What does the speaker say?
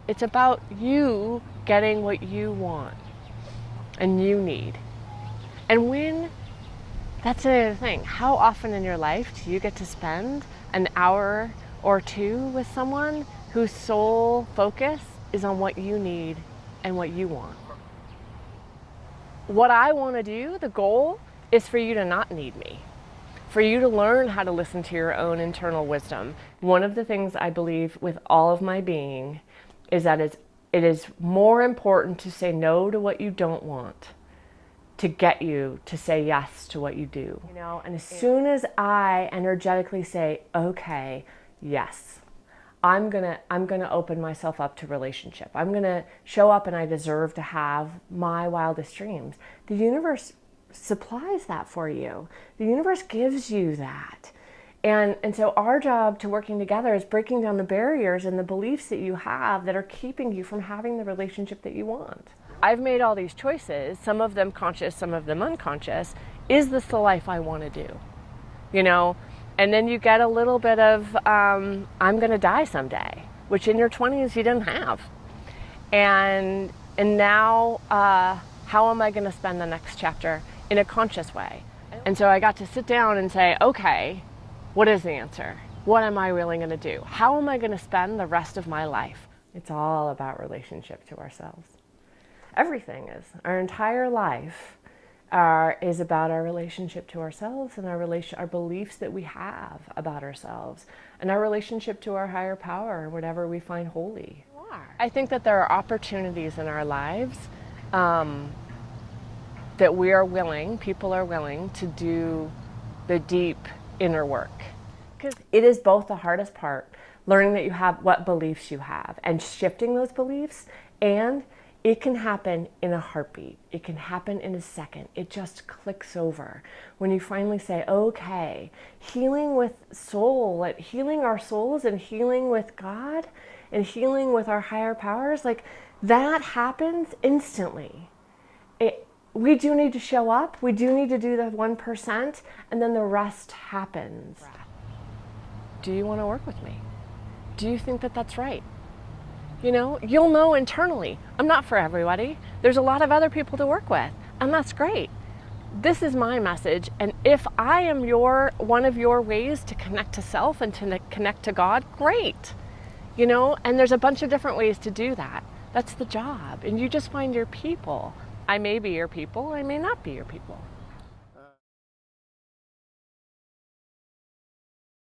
It's about you getting what you want and you need. And when, that's the other thing, how often in your life do you get to spend an hour or two with someone whose sole focus is on what you need and what you want? What I want to do, the goal, is for you to not need me, for you to learn how to listen to your own internal wisdom. One of the things I believe with all of my being is that it is more important to say no to what you don't want to get you to say yes to what you do. You know, and as soon as I energetically say, okay, yes, I'm gonna open myself up to relationship. I'm gonna show up and I deserve to have my wildest dreams. The universe supplies that for you. The universe gives you that. And so our job to working together is breaking down the barriers and the beliefs that you have that are keeping you from having the relationship that you want. I've made all these choices, some of them conscious, some of them unconscious. Is this the life I want to do? You know, and then you get a little bit of, I'm going to die someday, which in your 20s you didn't have. And now, how am I going to spend the next chapter in a conscious way? And so I got to sit down and say, okay, what is the answer? What am I really going to do? How am I going to spend the rest of my life? It's all about relationship to ourselves. Everything is. Our entire life is about our relationship to ourselves and our beliefs that we have about ourselves and our relationship to our higher power, whatever we find holy. I think that there are opportunities in our lives that people are willing to do the deep inner work. Because it is both the hardest part, learning that you have what beliefs you have and shifting those beliefs, and it can happen in a heartbeat. It can happen in a second. It just clicks over. When you finally say, okay, healing with soul, healing our souls and healing with God and healing with our higher powers, like that happens instantly. We do need to show up. We do need to do the 1%, and then the rest happens. Do you want to work with me? Do you think that that's right? You know, you'll know internally, I'm not for everybody. There's a lot of other people to work with, and that's great. This is my message, and if I am one of your ways to connect to self and to connect to God, great. You know, and there's a bunch of different ways to do that. That's the job, and you just find your people. I may be your people, I may not be your people.